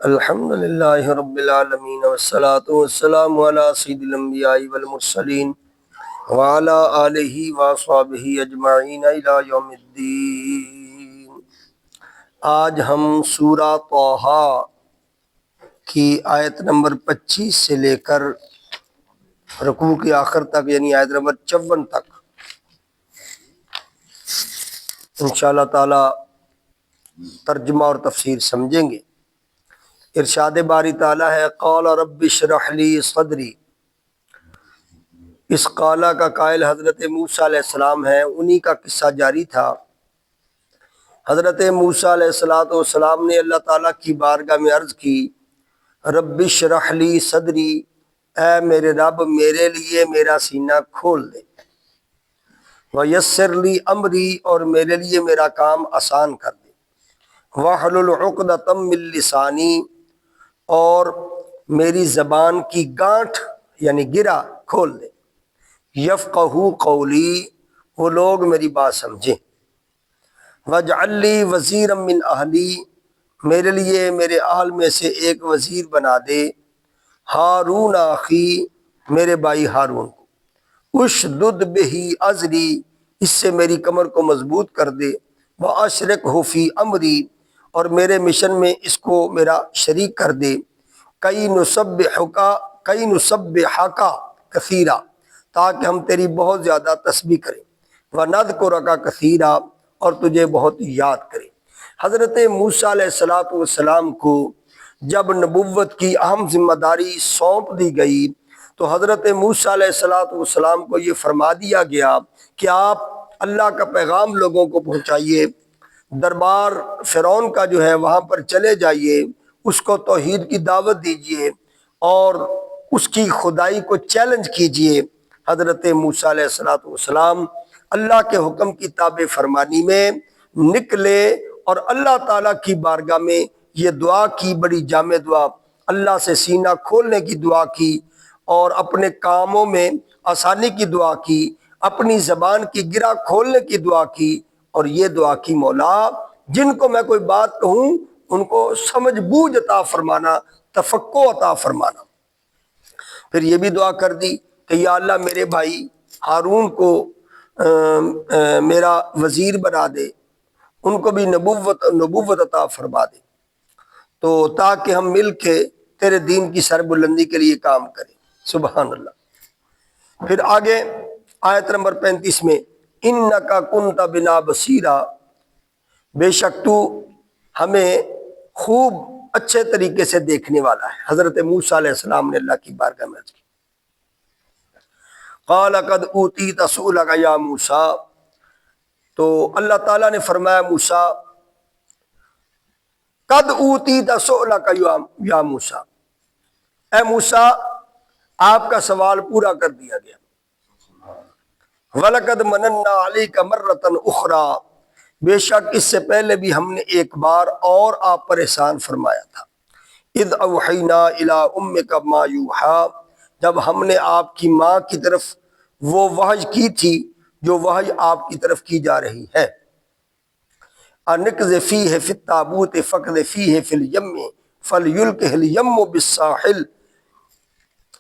الحمد للہ رب العالمین والصلاة والسلام علی سید الانبیاء والمرسلین وعلی آلہ وصحبہ اجمعین الی یوم الدین۔ آج ہم سورہ طٰہٰ کی آیت نمبر 25 سے لے کر رکوع کے آخر تک یعنی آیت نمبر 54 تک انشاءاللہ تعالی ترجمہ اور تفسیر سمجھیں گے۔ ارشاد باری تعالیٰ ہے قال رب اشرح لی صدری۔ اس قالہ کا قائل حضرت موسیٰ علیہ السلام ہیں، انہی کا قصہ جاری تھا۔ حضرت موسیٰ علیہ السلام نے اللہ تعالیٰ کی بارگاہ میں عرض کی رب اشرح لی صدری، اے میرے رب میرے لیے میرا سینہ کھول دے، ویسر لی امری، اور میرے لیے میرا کام آسان کر دے، واحلل عقدۃ من لسانی، اور میری زبان کی گانٹھ یعنی گرہ کھول دے، یفقہوا قولی، وہ لوگ میری بات سمجھیں، واجعل لی وزیرا من اہلی، میرے لیے میرے اہل میں سے ایک وزیر بنا دے، ہارون اخی، میرے بھائی ہارون کو، اشدد بہ ازری، اس سے میری کمر کو مضبوط کر دے، واشرکہ فی امری، اور میرے مشن میں اس کو میرا شریک کر دے، کئی نسبحک کثیرا، تاکہ ہم تیری بہت زیادہ تسبیح کریں، ونذکرک کثیرا، اور تجھے بہت یاد کریں۔ حضرت موسیٰ علیہ السلام کو جب نبوت کی اہم ذمہ داری سونپ دی گئی تو حضرت موسیٰ علیہ السلام کو یہ فرما دیا گیا کہ آپ اللہ کا پیغام لوگوں کو پہنچائیے، دربار فرعون کا جو ہے وہاں پر چلے جائیے، اس کو توحید کی دعوت دیجیے اور اس کی خدائی کو چیلنج کیجیے۔ حضرت موسیٰ علیہ السلام اللہ کے حکم کی تابع فرمانی میں نکلے اور اللہ تعالیٰ کی بارگاہ میں یہ دعا کی، بڑی جامع دعا، اللہ سے سینہ کھولنے کی دعا کی اور اپنے کاموں میں آسانی کی دعا کی، اپنی زبان کی گرہ کھولنے کی دعا کی، اور یہ دعا کی مولا جن کو میں کوئی بات کہوں ان کو سمجھ بوجھ عطا فرمانا، تفقہ عطا فرمانا۔ پھر یہ بھی دعا کر دی کہ یا اللہ میرے بھائی ہارون کو میرا وزیر بنا دے، ان کو بھی نبوت عطا فرما دے، تو تاکہ ہم مل کے تیرے دین کی سربلندی کے لیے کام کریں۔ سبحان اللہ۔ پھر آگے آیت نمبر 35 میں انک کنت بنا بصیرا، بے شک تو ہمیں خوب اچھے طریقے سے دیکھنے والا ہے۔ حضرت موسیٰ علیہ السلام نے اللہ کی بارگاہ میں عرض کی قال قد اوتیت سؤلک یا موسیٰ، تو اللہ تعالیٰ نے فرمایا موسیٰ قد اوتیت سؤلک یا موسیٰ، اے موسیٰ آپ کا سوال پورا کر دیا گیا، وَلَقَدْ مَنَنَّا عَلَيْكَ مَرَّةً أُخْرَى، بے شک اس سے پہلے بھی ہم نے ایک بار اور آپ پر احسان فرمایا تھا، اِذْ أَوْحَيْنَا إِلَىٰ أُمِّكَ مَا يُوحَىٰ، جب ہم نے آپ کی ماں کی طرف وہ وحی کی تھی جو وحی آپ کی طرف کی جا رہی ہے، أَنِقْذِ فِيهِ فِي التَّابُوتِ فَاقْذِفْ فِيهِ فِي الْيَمِّ فَلْيُلْقِهِ الْيَمُّ بِالسَّاحِلِ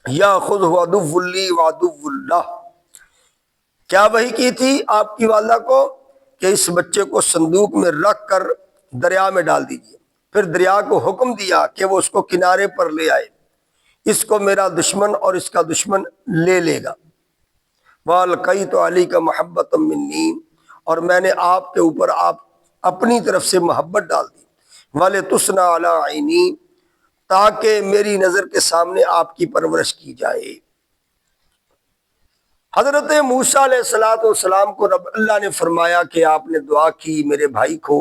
يَأْخُذْهُ عَدُوٌّ لِّي وَعَدُوٌّ لَّهُ، کیا وحی کی تھی آپ کی والدہ کو کہ اس بچے کو صندوق میں رکھ کر دریا میں ڈال دیجیے، پھر دریا کو حکم دیا کہ وہ اس کو کنارے پر لے آئے، اس کو میرا دشمن اور اس کا دشمن لے لے گا، وَأَلْقَيْتُ عَلَيْكَ مَحَبَّةً مِّنِّي، اور میں نے آپ کے اوپر آپ اپنی طرف سے محبت ڈال دی، وَلِتُصْنَعَ عَلَىٰ عَيْنِي، تاکہ میری نظر کے سامنے آپ کی پرورش کی جائے۔ حضرت موسیٰ علیہ السلام کو رب اللہ نے فرمایا کہ آپ نے دعا کی میرے بھائی کو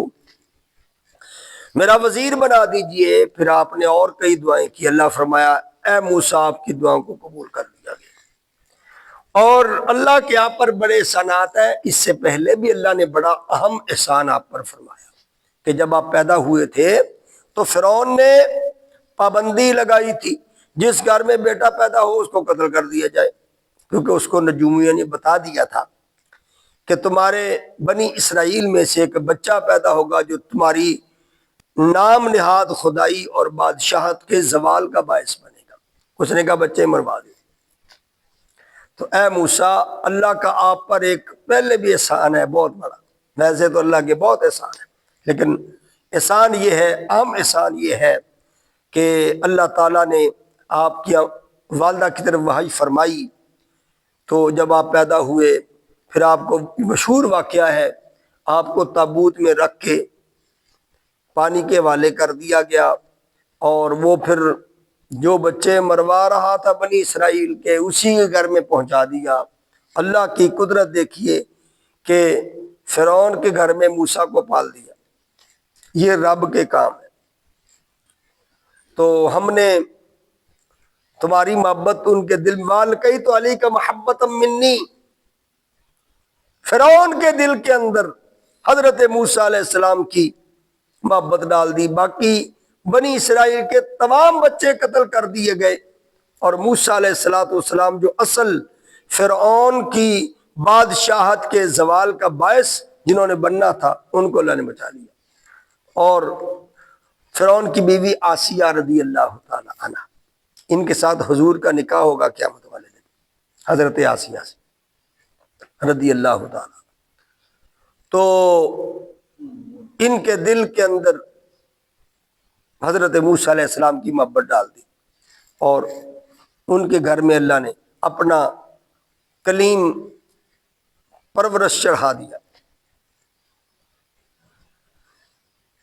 میرا وزیر بنا دیجئے، پھر آپ نے اور کئی دعائیں کی، اللہ فرمایا اے موسیٰ آپ کی دعاؤں کو قبول کر لیا گیا۔ اور اللہ کے آپ پر بڑے احسانات ہیں، اس سے پہلے بھی اللہ نے بڑا اہم احسان آپ پر فرمایا کہ جب آپ پیدا ہوئے تھے تو فرعون نے پابندی لگائی تھی جس گھر میں بیٹا پیدا ہو اس کو قتل کر دیا جائے، کیونکہ اس کو نجومیوں نے بتا دیا تھا کہ تمہارے بنی اسرائیل میں سے ایک بچہ پیدا ہوگا جو تمہاری نام نہاد خدائی اور بادشاہت کے زوال کا باعث بنے گا۔ اس نے کہا بچے مروا دے۔ تو اے موسیٰ، اللہ کا آپ پر ایک پہلے بھی احسان ہے بہت بڑا، ویسے تو اللہ کے بہت احسان ہے، لیکن احسان یہ ہے، اہم احسان یہ ہے کہ اللہ تعالیٰ نے آپ کی والدہ کی طرف وحی فرمائی۔ تو جب آپ پیدا ہوئے، پھر آپ کو مشہور واقعہ ہے، آپ کو تابوت میں رکھ کے پانی کے حوالے کر دیا گیا، اور وہ پھر جو بچے مروا رہا تھا بنی اسرائیل کے، اسی کے گھر میں پہنچا دیا۔ اللہ کی قدرت دیکھیے کہ فرعون کے گھر میں موسیٰ کو پال دیا، یہ رب کے کام ہے۔ تو ہم نے تمہاری محبت ان کے دل میں کہی تو علی کا محبت منی، فرعون کے دل کے اندر حضرت موسیٰ علیہ السلام کی محبت ڈال دی، باقی بنی اسرائیل کے تمام بچے قتل کر دیے گئے، اور موسیٰ علیہ السلام جو اصل فرعون کی بادشاہت کے زوال کا باعث جنہوں نے بننا تھا، ان کو اللہ نے بچا لیا۔ اور فرعون کی بیوی آسیہ رضی اللہ تعالی عنہ، ان کے ساتھ حضور کا نکاح ہوگا قیامت والے دن، حضرت آسیہ سے رضی اللہ تعالی۔ تو ان کے دل کے اندر حضرت موسیٰ علیہ السلام کی محبت ڈال دی، اور ان کے گھر میں اللہ نے اپنا کلیم پرورش چڑھا دیا۔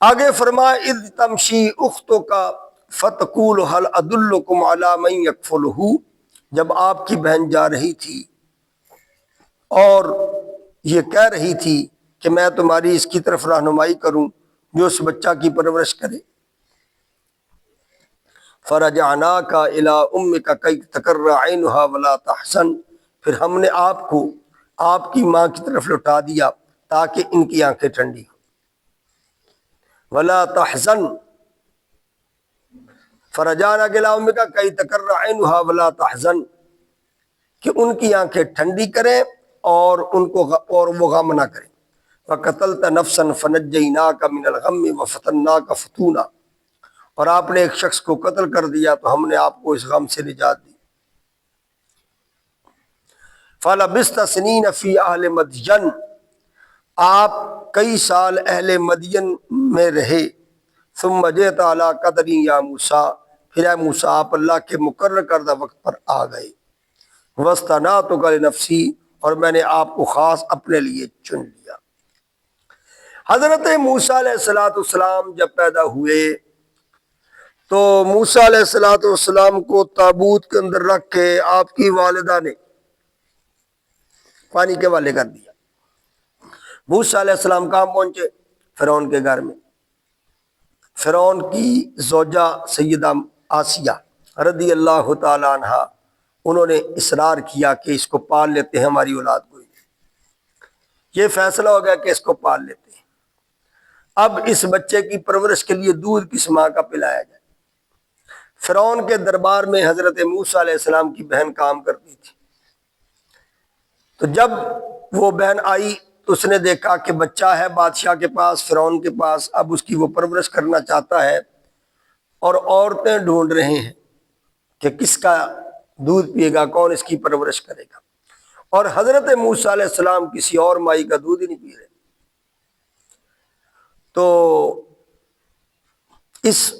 آگے فرمایا اذ تمشی اختک فتقول هل ادلکم علی من یکفلہ، جب آپ کی بہن جا رہی تھی اور یہ کہہ رہی تھی کہ میں تمہاری اس کی طرف رہنمائی کروں جو اس بچہ کی پرورش کرے، فرجعناک الی امک کی تقر عینھا ولا تحزن، پھر ہم نے آپ کو آپ کی ماں کی طرف لوٹا دیا تاکہ ان کی آنکھیں ٹھنڈی ہوں۔ ولا تحزن، فرجعناک الی امک کی تقر عینھا ولا تحزن، کہ ان کی آنکھیں ٹھنڈی کریں اور ان کو اور وہ غم نہ کریں۔ وقتلت نفسا فنجیناک من الغم وفتناک فتونا، اور آپ نے ایک شخص کو قتل کر دیا تو ہم نے آپ کو اس غم سے نجات دی۔ فلبثت سنین فی اہل مدین، آپ کئی سال اہل مدین میں رہے۔ ثم جئت علی قدری یا موسیٰ، پھر اے موسیٰ آپ اللہ کے مقرر کردہ وقت پر آ گئے۔ واصطنعتک لنفسی، اور میں نے آپ کو خاص اپنے لیے چن لیا۔ حضرت موسیٰ علیہ السلام جب پیدا ہوئے تو موسیٰ علیہ السلام کو تابوت کے اندر رکھ کے آپ کی والدہ نے پانی کے حوالے کر دیا۔ موسیٰ علیہ السلام کہاں پہنچے؟ فرعون کے گھر میں۔ فرعون کی زوجہ سیدہ آسیہ رضی اللہ تعالی عنہ، انہوں نے اصرار کیا کہ اس کو پال لیتے ہیں، ہماری اولاد کو۔ یہ فیصلہ ہو گیا کہ اس کو پال لیتے ہیں۔ اب اس بچے کی پرورش کے لیے دودھ کس ماں کا پلایا جائے؟ فرعون کے دربار میں حضرت موسیٰ علیہ السلام کی بہن کام کرتی تھی۔ تو جب وہ بہن آئی تو اس نے دیکھا کہ بچہ ہے بادشاہ کے پاس، فرعون کے پاس، اب اس کی وہ پرورش کرنا چاہتا ہے، اور عورتیں ڈھونڈ رہے ہیں کہ کس کا دودھ پیے گا، کون اس کی پرورش کرے گا، اور حضرت موسیٰ علیہ السلام کسی اور مائی کا دودھ ہی نہیں پی رہے۔ تو اس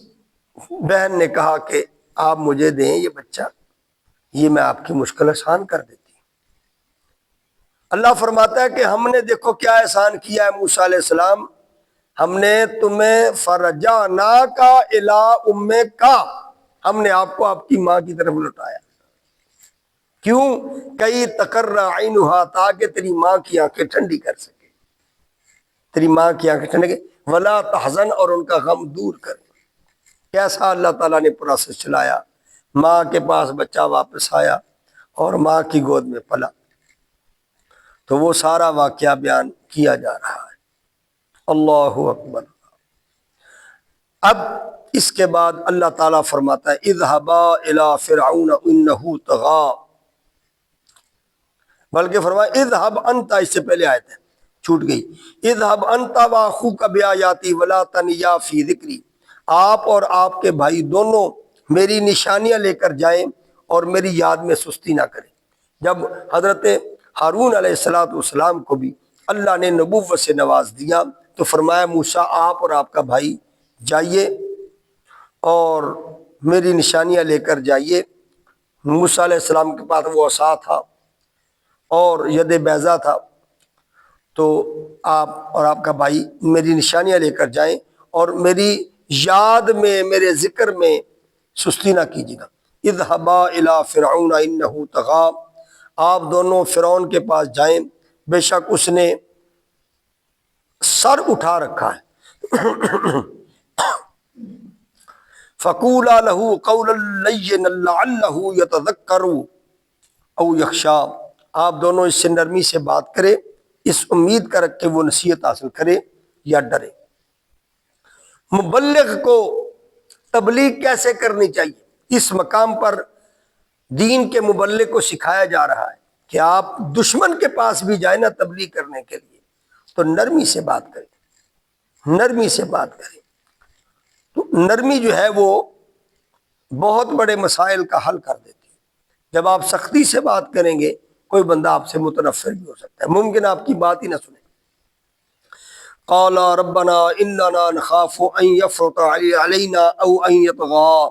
بہن نے کہا کہ آپ مجھے دیں یہ بچہ، یہ میں آپ کی مشکل آسان کر دیتی۔ اللہ فرماتا ہے کہ ہم نے دیکھو کیا احسان کیا ہے موسیٰ علیہ السلام، ہم نے تمہیں فرجعناک الی امک، ہم نے آپ کو آپ کی ماں کی طرف لوٹایا۔ کیوں؟ کئی تقر عینھا، تاکہ تیری ماں کی آنکھیں ٹھنڈی کر سکے، تیری ماں کی آنکھیں ٹھنڈی کرے، ولا تحزن، اور ان کا غم دور کرے۔ کیسا اللہ تعالیٰ نے پروسیس چلایا، ماں کے پاس بچہ واپس آیا اور ماں کی گود میں پلا۔ تو وہ سارا واقعہ بیان کیا جا رہا ہے۔ اللہ اکبر۔ اب اس کے بعد اللہ تعالیٰ فرماتا ہے اذهبا الی فرعون انہ طغی، بلکہ فرمایا اذهب انت، اس سے پہلے آیت ہے چھوٹ گئی۔ اذهب انت واخوک بآیاتی ولا تنیا فی ذکری، آپ اور آپ کے بھائی دونوں میری نشانیاں لے کر جائیں اور میری یاد میں سستی نہ کریں۔ جب حضرت ہارون علیہ السلام کو بھی اللہ نے نبوت سے نواز دیا تو فرمایا موسیٰ آپ اور آپ کا بھائی جائیے اور میری نشانیاں لے کر جائیے۔ موسیٰ علیہ السلام کے پاس وہ عصا تھا اور ید بیضا تھا، تو آپ اور آپ کا بھائی میری نشانیاں لے کر جائیں اور میری یاد میں، میرے ذکر میں سستی نہ کیجیے گا۔ اذهبا الی فرعون انہ طغی، آپ دونوں فرعون کے پاس جائیں، بے شک اس نے سر اٹھا رکھا ہے۔ فقولا لہ قولا لینا لعلہ یتذکر او یخشی، آپ دونوں اس سے نرمی سے بات کرے، اس امید کا رکھ کے وہ نصیحت حاصل کرے یا ڈرے۔ مبلغ کو تبلیغ کیسے کرنی چاہیے، اس مقام پر دین کے مبلغ کو سکھایا جا رہا ہے کہ آپ دشمن کے پاس بھی جائیں نا تبلیغ کرنے کے لیے تو نرمی سے بات کریں، نرمی سے بات کریں۔ تو نرمی جو ہے وہ بہت بڑے مسائل کا حل کر دیتی ہے۔ جب آپ سختی سے بات کریں گے کوئی بندہ آپ سے متنفر بھی ہو سکتا ہے، ممکن آپ کی بات ہی نہ سنے۔ قال ربنا اننا نخاف ان يفرط علينا او ان يطغى،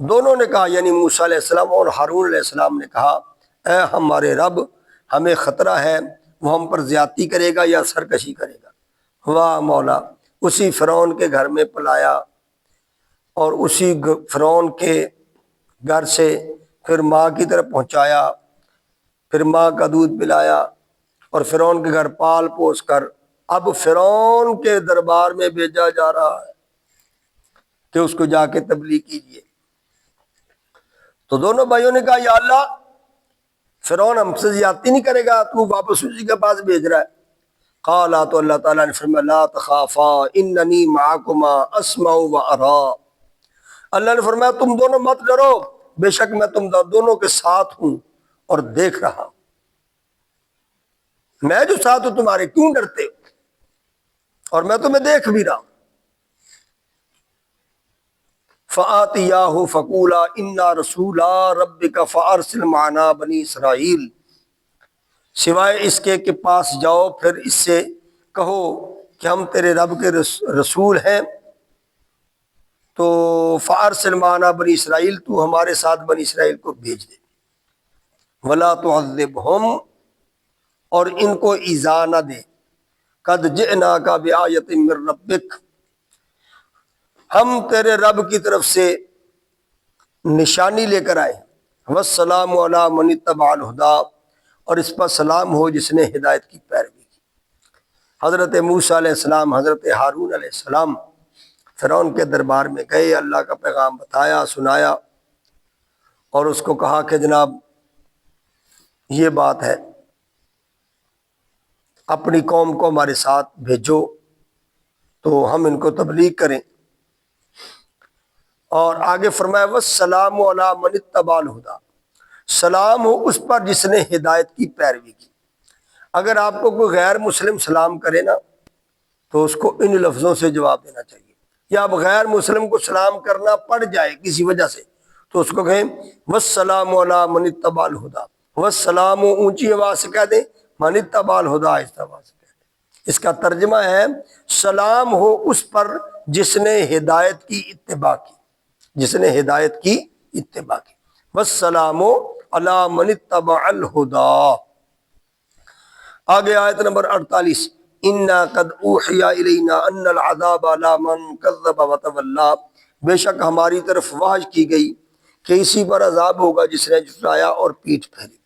دونوں نے کہا، یعنی موسیٰ علیہ السلام اور ہارون علیہ السلام نے کہا، اے ہمارے رب ہمیں خطرہ ہے وہ ہم پر زیادتی کرے گا یا سرکشی کرے گا۔ واہ مولا، اسی فرعون کے گھر میں پلایا اور اسی فرعون کے گھر سے پھر ماں کی طرف پہنچایا، پھر ماں کا دودھ پلایا اور فرعون کے گھر پال پوس کر اب فرعون کے دربار میں بھیجا جا رہا ہے کہ اس کو جا کے تبلیغ کیجیے۔ تو دونوں بھائیوں نے کہا یا اللہ فرعون ہم سے زیادتی نہیں کرے گا، تو واپس اسی کے پاس بھیج رہا ہے۔ قالا، تو اللہ تعالیٰ نے فرمایا لا تخافا اننی معکما اسمع و ارا، اللہ نے فرمایا تم دونوں مت ڈرو، بے شک میں تم دونوں کے ساتھ ہوں اور دیکھ رہا ہوں۔ میں جو ساتھ ہوں تمہارے، کیوں ڈرتے ہو؟ اور میں تمہیں دیکھ بھی رہا ہوں۔ فآتیاہ فقولا انا رسولا ربک فارسل معنا بنی اسرائیل، سوائے اس کے کہ پاس جاؤ پھر اس سے کہو کہ ہم تیرے رب کے رسول ہیں، تو فارسل معنا بنی اسرائیل، تو ہمارے ساتھ بنی اسرائیل کو بھیج دے، ولا تعذبہم، اور ان کو ایذا نہ دے، قد جئناک بآیۃ من ربک، ہم تیرے رب کی طرف سے نشانی لے کر آئے، والسلام علی من اتبع الہدی، اور اس پر سلام ہو جس نے ہدایت کی پیروی کی۔ حضرت موسیٰ علیہ السلام، حضرت ہارون علیہ السلام فرعون کے دربار میں گئے، اللہ کا پیغام بتایا، سنایا اور اس کو کہا کہ جناب یہ بات ہے، اپنی قوم کو ہمارے ساتھ بھیجو تو ہم ان کو تبلیغ کریں۔ اور آگے فرمایا والسلام علی من اتبع الہدی، سلام ہو اس پر جس نے ہدایت کی پیروی کی۔ اگر آپ کو کوئی غیر مسلم سلام کرے نا تو اس کو ان لفظوں سے جواب دینا چاہیے، یا اب غیر مسلم کو سلام کرنا پڑ جائے کسی وجہ سے تو اس کو کہیں والسلام علی من اتبع الہدی، والسلام اونچی آواز سے کہہ دیں، من اتبع الہدی آہستہ آواز سے کہہ دیں۔ اس کا ترجمہ ہے سلام ہو اس پر جس نے ہدایت کی اتباع کی، جس نے ہدایت کی اتباع کی۔ والسلام علی من اتبع الہدی۔ آگے آیت نمبر 48، انا قد اوحی الینا ان العذاب علی من کذب وتولی، بے شک ہماری طرف وحی کی گئی کہ اسی پر عذاب ہوگا جس نے جھٹلایا اور پیٹھ پھیری۔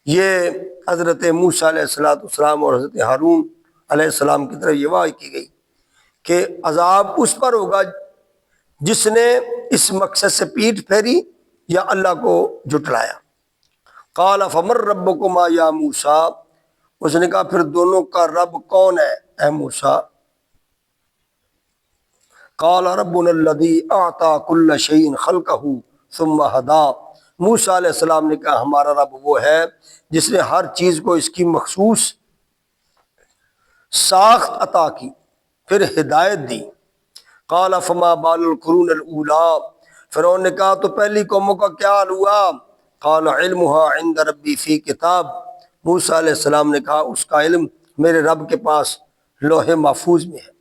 یہ حضرت موسیٰ علیہ السلام اور حضرت ہارون علیہ السلام کی طرف یہ وحی کی گئی کہ عذاب اس پر ہوگا جس نے اس مقصد سے پیٹھ پھیری یا اللہ کو جھٹلایا۔ قال فمن ربکما یا موسیٰ، اس نے کہا پھر دونوں کا رب کون ہے اے موسیٰ؟ قال ربنا الذی اعطى كل شیء خلقہ ثم ہدی، موسیٰ علیہ السلام نے کہا ہمارا رب وہ ہے جس نے ہر چیز کو اس کی مخصوص ساخت عطا کی، پھر ہدایت دی۔ قال فما بال القرون الاولی، فرعون نے کہا تو پہلی قوموں کا کیا حال ہوا؟ قال علمها عند ربی فی کتاب، موسیٰ علیہ السلام نے کہا اس کا علم میرے رب کے پاس لوح محفوظ میں ہے۔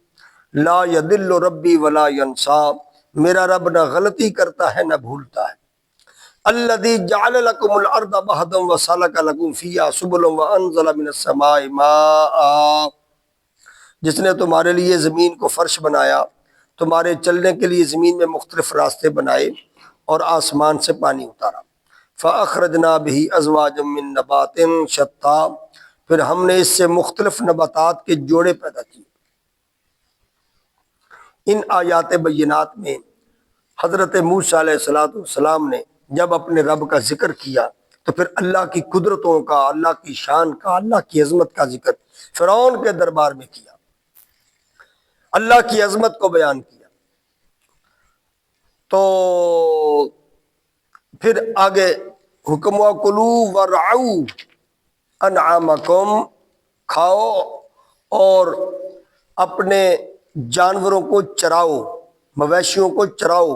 لا یضل ربی ولا ینسا، میرا رب نہ غلطی کرتا ہے نہ بھولتا ہے۔ الذی جعل لکم الارض مہدا وسلک لکم فیہا سبلا وانزل من السماء ماء، جس نے تمہارے لیے زمین کو فرش بنایا، تمہارے چلنے کے لیے زمین میں مختلف راستے بنائے اور آسمان سے پانی اتارا۔ فَأَخْرَجْنَا بِهِ أَزْوَاجًا مِّن نَبَاتٍ شَتَّىٰ، پھر ہم نے اس سے مختلف نباتات کے جوڑے پیدا کیے۔ ان آیات بینات میں حضرت موسیٰ علیہ السلام نے جب اپنے رب کا ذکر کیا تو پھر اللہ کی قدرتوں کا، اللہ کی شان کا، اللہ کی عظمت کا ذکر فرعون کے دربار میں کیا، اللہ کی عظمت کو بیان کیا۔ تو پھر آگے حکم وَكُلُوا وَارْعَوْا أَنْعَامَكُمْ، کھاؤ اور اپنے جانوروں کو چراؤ، مویشیوں کو چراؤ۔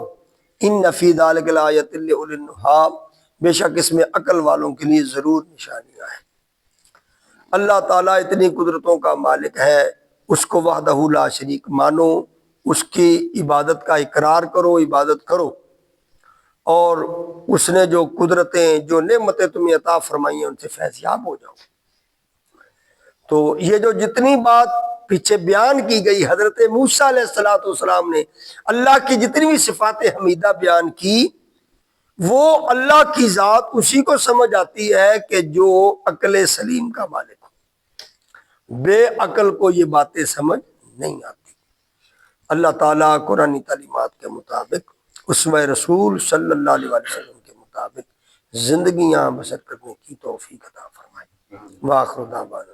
إِنَّ فِي ذَلِكَ لَآيَةً لِأُولِي النُّہَىٰ، بے شک اس میں عقل والوں کے لیے ضرور نشانیاں ہیں۔ اللہ تعالیٰ اتنی قدرتوں کا مالک ہے، اس کو وحدہ لا شریک مانو، اس کی عبادت کا اقرار کرو، عبادت کرو، اور اس نے جو قدرتیں، جو نعمتیں تمہیں عطا فرمائی ہیں ان سے فیض یاب ہو جاؤ۔ تو یہ جو جتنی بات پیچھے بیان کی گئی، حضرت موسیٰ علیہ السلام نے اللہ کی جتنی بھی صفات حمیدہ بیان کی، وہ اللہ کی ذات اسی کو سمجھ آتی ہے کہ جو عقل سلیم کا مالک ہو، بے عقل کو یہ باتیں سمجھ نہیں آتی۔ اللہ تعالیٰ قرآنی تعلیمات کے مطابق، اسوہ رسول صلی اللہ علیہ وسلم کے مطابق زندگیاں بسر کرنے کی توفیق عطا فرمائے۔ وآخر دعوانا